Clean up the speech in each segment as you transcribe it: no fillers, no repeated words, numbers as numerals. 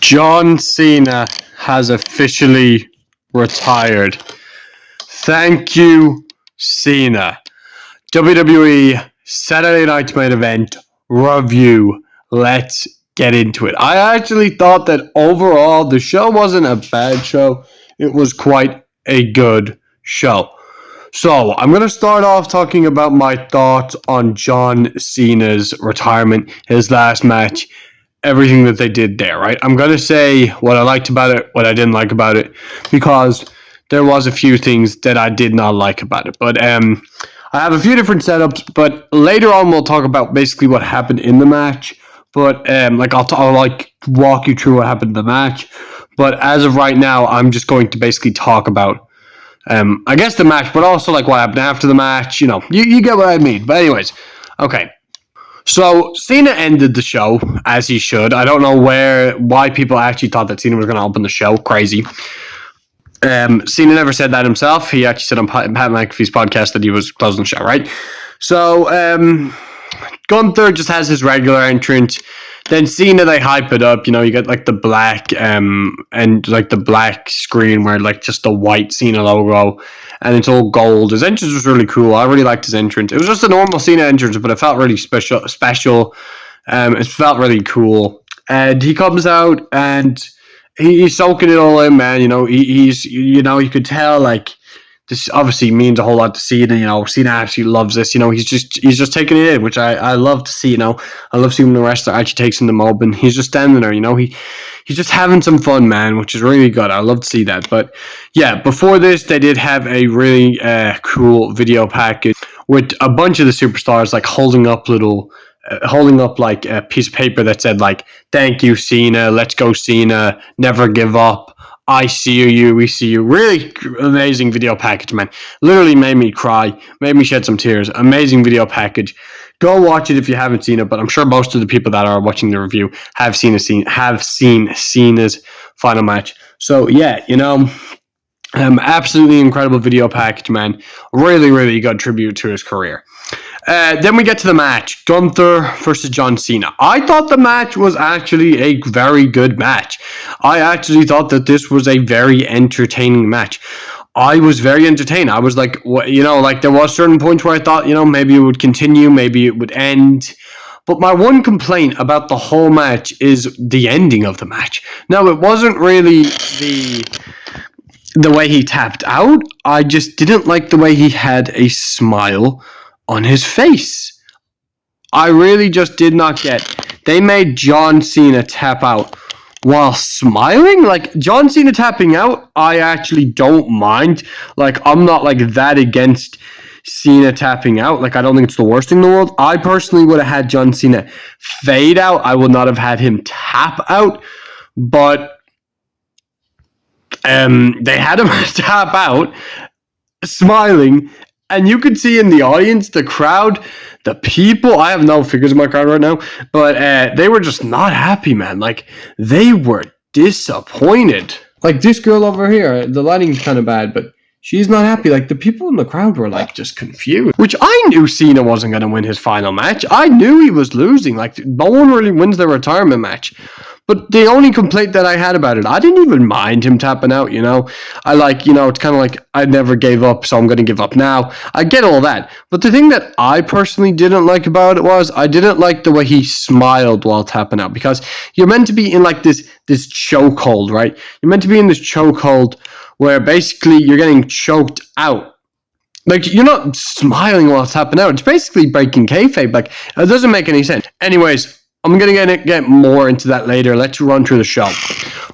John Cena has officially retired. Thank you, Cena. WWE Saturday Night's Main Event review. Let's get into it. I actually thought that overall the show wasn't a bad show. It was quite a good show. So I'm going to start off talking about my thoughts on John Cena's retirement, his last match, everything that they did there, right? I'm going to say what I liked about it, what I didn't like about it, because there was a few things that I did not like about it. But I have a few different setups, but later on we'll talk about basically what happened in the match. But I'll walk you through what happened in the match. But as of right now, I'm just going to basically talk about I guess the match, but also like what happened after the match. You get what I mean. But anyways, okay. So Cena ended the show as he should. I don't know why people actually thought that Cena was going to open the show. Crazy. Cena never said that himself. He actually said on Pat McAfee's podcast that he was closing the show, right? So Gunther just has his regular entrance. Then Cena, they hype it up. You get like the black and like the black screen where like just the white Cena logo, and it's all gold. His entrance was really cool. I really liked his entrance. It was just a normal Cena entrance, but it felt really special. It felt really cool. And he comes out and he's soaking it all in, man. You could tell like this obviously means a whole lot to Cena. Cena absolutely loves this. He's just taking it in, which I love to see. I love seeing when the wrestler actually takes in the moment. He's just standing there. He's just having some fun, man, which is really good. I love to see that. But yeah, before this, they did have a really cool video package with a bunch of the superstars like holding up like a piece of paper that said like, "Thank you, Cena. Let's go, Cena. Never give up. I see you, we see you." Really amazing video package, man. Literally made me cry, made me shed some tears. Amazing video package. Go watch it if you haven't seen it, but I'm sure most of the people that are watching the review have seen Cena's final match. So yeah, absolutely incredible video package, man. Really, really good tribute to his career. Then we get to the match, Gunther versus John Cena. I thought the match was actually a very good match. I actually thought that this was a very entertaining match. I was very entertained. I was like, there was certain points where I thought, maybe it would continue, maybe it would end. But my one complaint about the whole match is the ending of the match. Now, it wasn't really the way he tapped out. I just didn't like the way he had a smile on his face. I really just did not get. They made John Cena tap out while smiling. Like, John Cena tapping out, I actually don't mind. Like, I'm not like that against Cena tapping out. Like, I don't think it's the worst thing in the world. I personally would have had John Cena fade out. I would not have had him tap out. But they had him tap out, smiling. And you could see in the audience, the crowd, the people, I have no figures in my crowd right now, but they were just not happy, man. Like, they were disappointed. Like, this girl over here, the lighting's kind of bad, but she's not happy. Like, the people in the crowd were, like, just confused. Which I knew Cena wasn't going to win his final match. I knew he was losing. Like, no one really wins their retirement match. But the only complaint that I had about it, I didn't even mind him tapping out, I like, it's kind of like, I never gave up, so I'm going to give up now. I get all that. But the thing that I personally didn't like about it was, I didn't like the way he smiled while tapping out. Because you're meant to be in like this chokehold, right? You're meant to be in this chokehold where basically you're getting choked out. Like, you're not smiling while tapping out. It's basically breaking kayfabe. Like, it doesn't make any sense. Anyways, I'm going to get more into that later. Let's run through the show.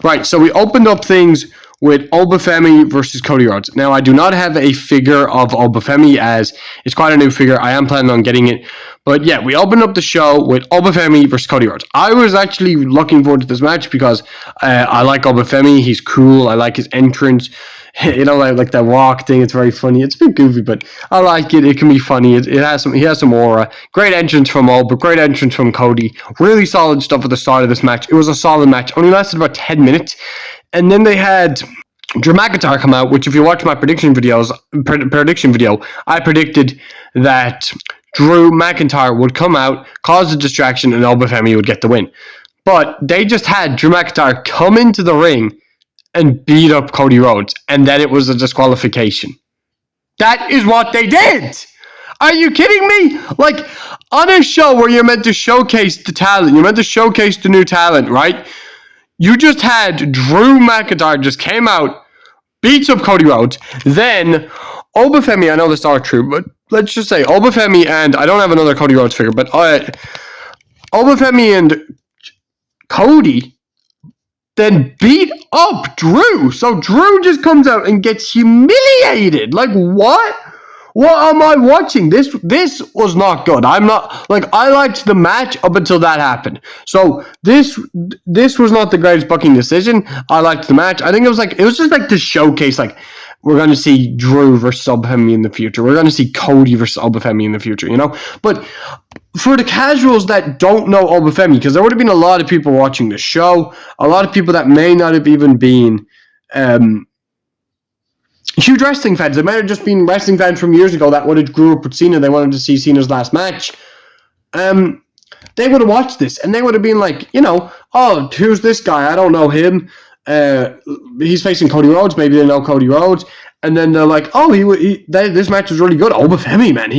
Right, so we opened up things with Obafemi versus Cody Rhodes. Now, I do not have a figure of Obafemi, as it's quite a new figure. I am planning on getting it. But yeah, we opened up the show with Obafemi versus Cody Rhodes. I was actually looking forward to this match because I like Obafemi. He's cool. I like his entrance. Like that walk thing. It's very funny. It's a bit goofy, but I like it. It can be funny. He has some aura. Great entrance from but great entrance from Cody. Really solid stuff at the start of this match. It was a solid match. Only lasted about 10 minutes. And then they had Drew McIntyre come out, which if you watch my prediction video, I predicted that Drew McIntyre would come out, cause a distraction, and Obafemi would get the win. But they just had Drew McIntyre come into the ring and beat up Cody Rhodes, and then it was a disqualification. That is what they did. Are you kidding me? Like, on a show where you're meant to showcase the talent, you're meant to showcase the new talent, right? You just had Drew McIntyre just came out, beats up Cody Rhodes, then Obafemi, I know this is not true, but let's just say Obafemi and, I don't have another Cody Rhodes figure, but Obafemi and Cody then beat up Drew. So Drew just comes out and gets humiliated. Like, what? What am I watching? This was not good. I liked the match up until that happened. So this was not the greatest booking decision. I liked the match. I think it was just like to showcase, like, we're going to see Drew versus Obafemi in the future. We're going to see Cody versus Obafemi in the future, But for the casuals that don't know Obafemi, because there would have been a lot of people watching the show, a lot of people that may not have even been huge wrestling fans. They might have just been wrestling fans from years ago that would have grew up with Cena. They wanted to see Cena's last match. They would have watched this and they would have been like, oh, who's this guy? I don't know him. He's facing Cody Rhodes. Maybe they know Cody Rhodes. And then they're like, oh, this match was really good. Obafemi, man,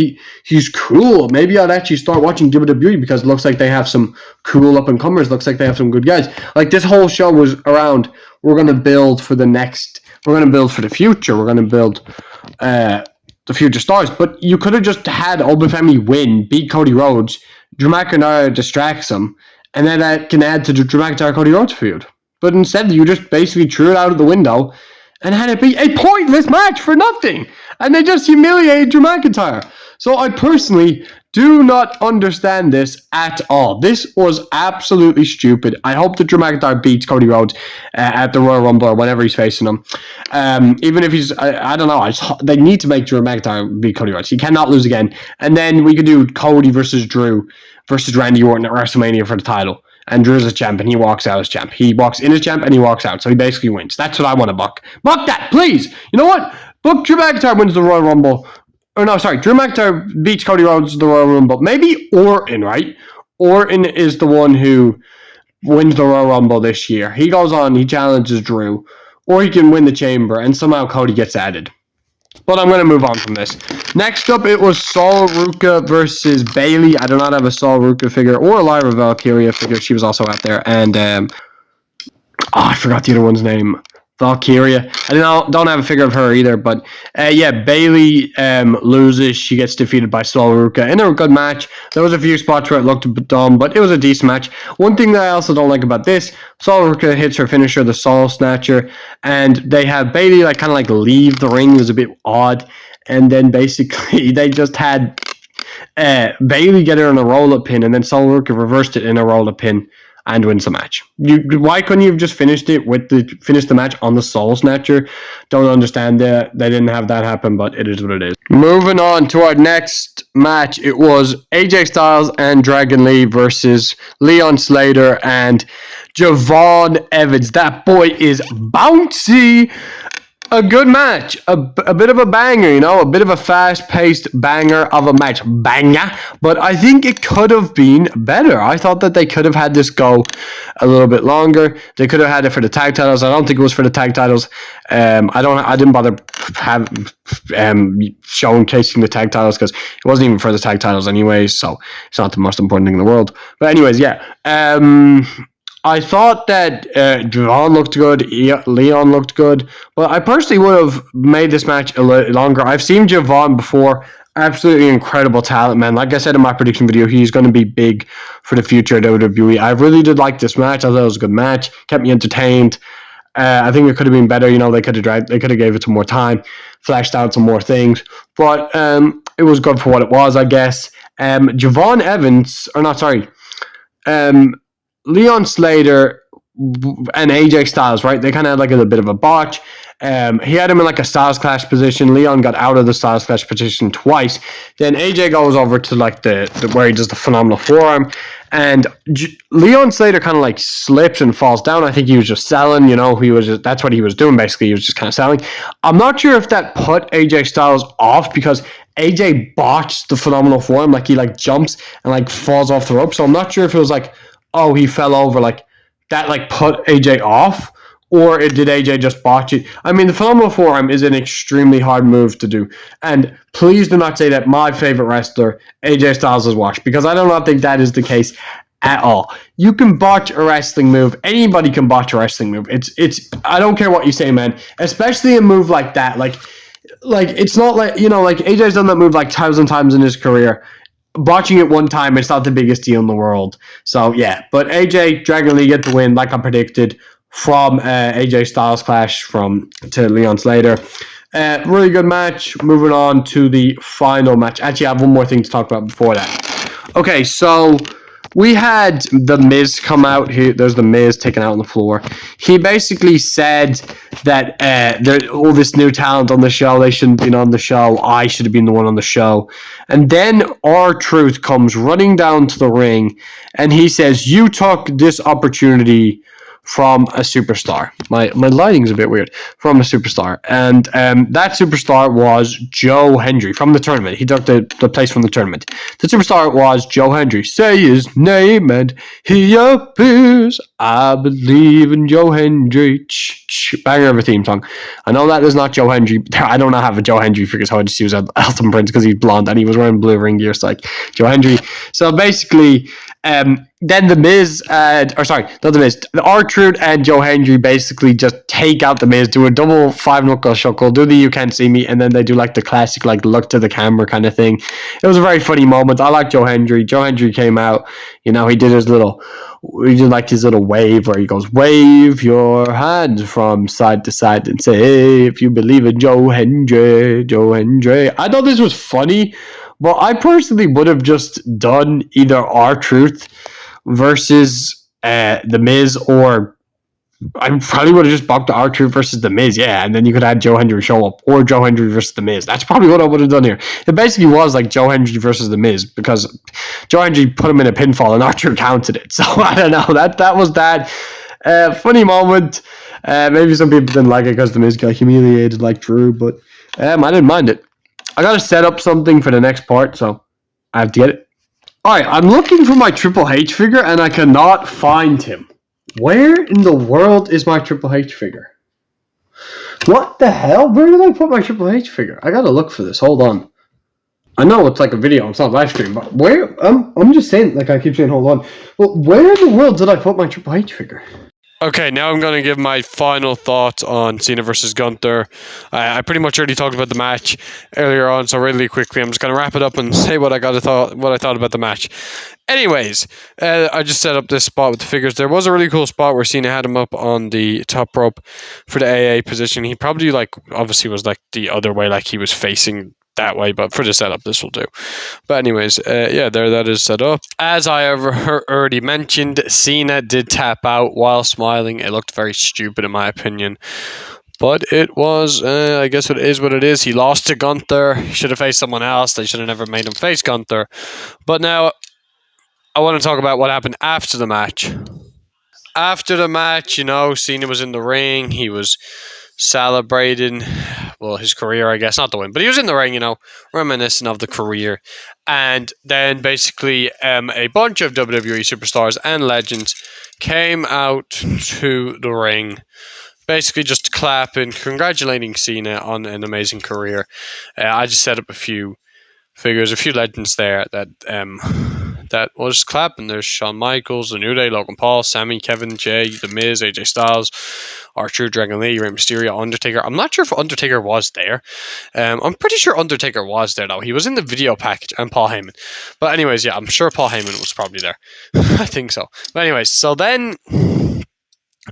he's cool. Maybe I'd actually start watching WWE because it looks like they have some cool up-and-comers. Looks like they have some good guys. Like, this whole show was around, we're going to build for the future. We're going to build the future stars. But you could have just had Obafemi win, beat Cody Rhodes, Drew McIntyre distracts him, and then that can add to the Drew McIntyre-Cody Rhodes feud. But instead, you just basically threw it out of the window and had it be a pointless match for nothing. And they just humiliated Drew McIntyre. So I personally do not understand this at all. This was absolutely stupid. I hope that Drew McIntyre beats Cody Rhodes at the Royal Rumble or whenever he's facing him. Even if he's, I don't know, they need to make Drew McIntyre beat Cody Rhodes. He cannot lose again. And then we could do Cody versus Drew versus Randy Orton at WrestleMania for the title. And Drew's a champ, and he walks out as champ. He walks in as champ, and he walks out. So he basically wins. That's what I want to book. Book that, please. You know what? Book Drew McIntyre wins the Royal Rumble. Or no, sorry. Drew McIntyre beats Cody Rhodes the Royal Rumble. Maybe Orton, right? Orton is the one who wins the Royal Rumble this year. He goes on, he challenges Drew. Or he can win the Chamber, and somehow Cody gets added. But I'm going to move on from this. Next up, it was Sol Ruka versus Bayley. I do not have a Sol Ruka figure or a Lyra Valkyria figure. She was also out there. And, I forgot the other one's name. Valkyria. I don't have a figure of her either. But, Bayley loses. She gets defeated by Sol Ruka in a good match. There was a few spots where it looked a bit dumb, but it was a decent match. One thing that I also don't like about this, Sol Ruka hits her finisher, the Soul Snatcher, and they have Bayley kind of leave the ring. It was a bit odd. And then basically they just had Bayley get her in a roll-up pin, and then Sol Ruka reversed it in a roll-up pin and wins the match. Why couldn't you have just finished the match on the Soul Snatcher? Don't understand that. They didn't have that happen, but it is what it is. Moving on to our next match, it was AJ Styles and Dragon Lee versus Leon Slater and Javon Evans. That boy is bouncy. A good match, a bit of a banger, a bit of a fast-paced banger of a match. Banger. But I think it could have been better. I thought that they could have had this go a little bit longer. They could have had it for the tag titles. I don't think it was for the tag titles. I didn't bother showcasing the tag titles because it wasn't even for the tag titles anyways, so it's not the most important thing in the world. But anyways, yeah. I thought that Javon looked good, Leon looked good, but I personally would have made this match a little longer. I've seen Javon before. Absolutely incredible talent, man. Like I said in my prediction video, he's going to be big for the future of WWE. I really did like this match. I thought it was a good match. Kept me entertained. I think it could have been better. They could have gave it some more time, fleshed out some more things. But it was good for what it was, I guess. Javon Evans, or not, sorry. Leon Slater and AJ Styles, right? They kind of had a bit of a botch. He had him in a Styles Clash position. Leon got out of the Styles Clash position twice. Then AJ goes over to the where he does the phenomenal forearm, and Leon Slater kind of slips and falls down. I think he was just selling. That's what he was doing basically. He was just kind of selling. I'm not sure if that put AJ Styles off because AJ botched the phenomenal forearm. He jumps and falls off the rope. So I'm not sure if it was oh, he fell over, like that, like put AJ off, or did AJ just botch it? I mean, the phenomenal forearm is an extremely hard move to do, and please do not say that my favorite wrestler AJ Styles is washed, because I do not think that is the case at all. You can botch a wrestling move. Anybody can botch a wrestling move. It's I don't care what you say, man. Especially a move like that. Like it's not like, you know, like AJ's done that move like 1,000 times in his career. Botching it one time, it's not the biggest deal in the world. So yeah, but AJ Dragon Lee get the win, like I predicted, from AJ Styles clash to Leon Slater. Really good match. Moving on to the final match. Actually, I have one more thing to talk about before that. Okay, so we had The Miz come out. There's The Miz taken out on the floor. He basically said that all this new talent on the show, they shouldn't have been on the show. I should have been the one on the show. And then R-Truth comes running down to the ring, and he says, you took this opportunity from a superstar. My lighting's a bit weird. From a superstar. And that superstar was Joe Hendry from the tournament. He took the place from the tournament. The superstar was Joe Hendry. Say his name and he appears. I believe in Joe Hendry. Banger of a theme song. I know that is not Joe Hendry. I don't have a Joe Hendry figure, so I just use Elton Prince because he's blonde and he was wearing blue ring gear. So like Joe Hendry. So basically, then The Miz, not The Miz, the R-Truth and Joe Hendry basically just take out The Miz, do a double 5-knuckle shuckle, do the you can't see me, and then they do like the classic like look to the camera kind of thing. It was a very funny moment. I like Joe Hendry. Joe Hendry came out, he did his little wave where he goes, wave your hands from side to side and say, if you believe in Joe Hendry, Joe Hendry. I thought this was funny, but I personally would have just done either R-Truth versus The Miz, or I probably would have just bumped R-Truth versus The Miz, yeah, and then you could have Joe Hendry show up, or Joe Hendry versus The Miz. That's probably what I would have done here. It basically was like Joe Hendry versus The Miz, because Joe Hendry put him in a pinfall and R-Truth counted it. So I don't know. That was that funny moment. Maybe some people didn't like it because The Miz got humiliated like Drew, but I didn't mind it. I gotta set up something for the next part, so I have to get it. Alright, I'm looking for my Triple H figure and I cannot find him. Where in the world is my Triple H figure? What the hell? Where did I put my Triple H figure? I gotta look for this. Hold on. I know it's like a video, it's not live stream, but where? I'm just saying, like I keep saying, hold on. Well, where in the world did I put my Triple H figure? Okay, now I'm going to give my final thoughts on Cena versus Gunther. I pretty much already talked about the match earlier on, so really quickly, I'm just going to wrap it up and say what I thought about the match. Anyways, I just set up this spot with the figures. There was a really cool spot where Cena had him up on the top rope for the AA position. He probably obviously was like the other way, like he was facing that way, but for the setup this will do. But anyways, there that is set up. As I already mentioned, Cena did tap out while smiling. It looked very stupid in my opinion, but it was I guess it is what it is. He lost to Gunther. He should have faced someone else. They should have never made him face Gunther. But now I want to talk about what happened after the match. After the match, Cena was in the ring. He was celebrating, his career, I guess, not the win, but he was in the ring, reminiscent of the career. And then basically a bunch of WWE superstars and legends came out to the ring, basically just clapping, congratulating Cena on an amazing career. I just set up a few figures, a few legends there that was clapping. There's Shawn Michaels, The New Day, Logan Paul, Sammy, Kevin, Jay, The Miz, AJ Styles, R-Truth, Dragon Lee, Rey Mysterio, Undertaker. I'm not sure if Undertaker was there. I'm pretty sure Undertaker was there, though. He was in the video package, and Paul Heyman. But anyways, yeah, I'm sure Paul Heyman was probably there. I think so. But anyways, so then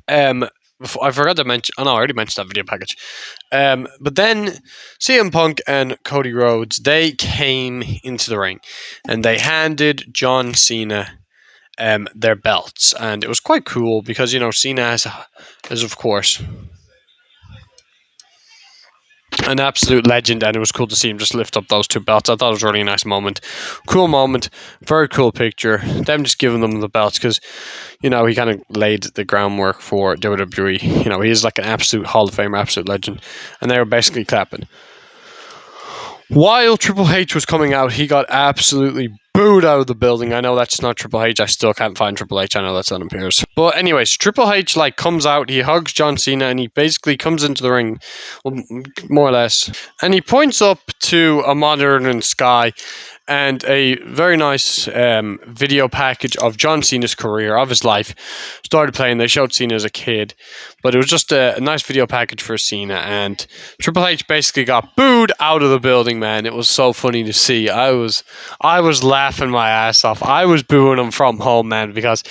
I forgot to mention. Oh no, I already mentioned that video package. But then CM Punk and Cody Rhodes, they came into the ring, and they handed John Cena their belts, and it was quite cool because Cena is of course an absolute legend, and it was cool to see him just lift up those two belts. I thought it was a really nice moment. Cool moment. Very cool picture. Them just giving them the belts because, he kind of laid the groundwork for WWE. He is like an absolute Hall of Famer, absolute legend. And they were basically clapping. While Triple H was coming out, he got absolutely booed out of the building. I know that's not Triple H. I still can't find Triple H. I know that's Adam Pearce. But anyways, Triple H comes out, he hugs John Cena, and he basically comes into the ring, well, more or less, and he points up to a monitor in the sky and a very nice video package of John Cena's career, of his life. Started playing. They showed Cena as a kid, but it was just a nice video package for Cena. And Triple H basically got booed out of the building, man. It was so funny to see. I was laughing my ass off. I was booing him from home, man, because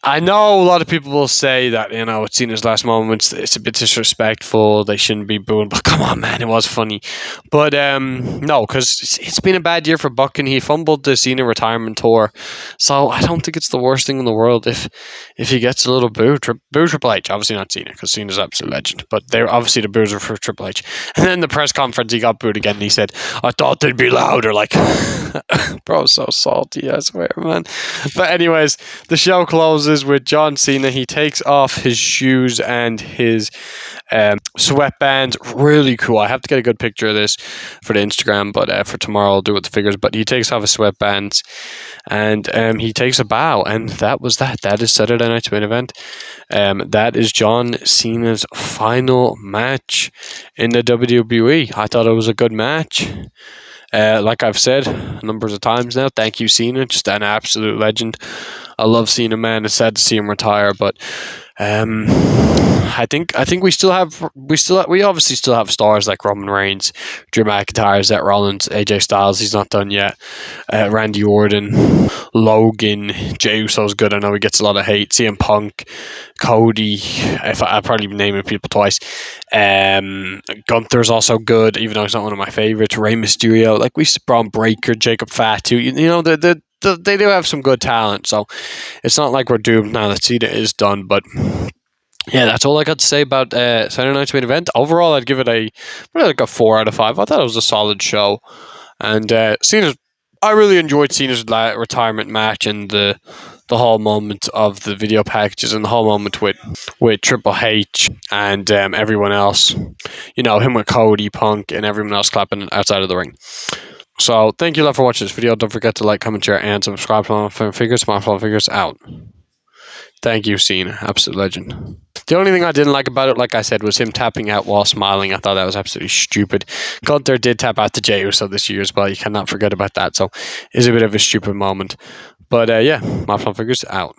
I know a lot of people will say that, it's Cena's last moments. It's a bit disrespectful. They shouldn't be booing. But come on, man, it was funny. But no, because it's been a bad year for Buck, and he fumbled the Cena retirement tour. So I don't think it's the worst thing in the world if he gets a little boo. Boo Triple H. Obviously not Cena, because Cena's absolute legend. But they're obviously the boos are for Triple H. And then the press conference, he got booed again, and he said, "I thought they'd be louder." Bro, so salty, I swear, man. But anyways, the show closes with John Cena. He takes off his shoes and his sweatbands. Really cool. I have to get a good picture of this for the Instagram, but for tomorrow I'll do it with the figures. But he takes off his sweatbands and he takes a bow, and that was that. That is Saturday night's main event. That is John Cena's final match in the WWE. I thought it was a good match. Like I've said numbers of times now, thank you, Cena. Just an absolute legend. I love Cena, man. It's sad to see him retire, but I think we obviously still have stars like Roman Reigns, Drew McIntyre, Seth Rollins, AJ Styles. He's not done yet. Randy Orton, Logan, Jey Uso's good. I know he gets a lot of hate. CM Punk, Cody. If I probably naming people twice. Gunther's also good, even though he's not one of my favorites. Rey Mysterio, Braun Breaker, Jacob Fatu. They do have some good talent, so it's not like we're doomed now that Cena is done. But yeah, that's all I got to say about Saturday night's main event. Overall, I'd give it a 4 out of 5. I thought it was a solid show, and I really enjoyed Cena's retirement match and the whole moment of the video packages and the whole moment with Triple H and everyone else. Him with Cody, Punk, and everyone else clapping outside of the ring. So thank you a lot for watching this video. Don't forget to like, comment, share, and subscribe to my figures. My figures out. Thank you, Cena. Absolute legend. The only thing I didn't like about it, like I said, was him tapping out while smiling. I thought that was absolutely stupid. Gunther did tap out to Jey Uso this year as well. You cannot forget about that. So it's a bit of a stupid moment. But yeah, my figures out.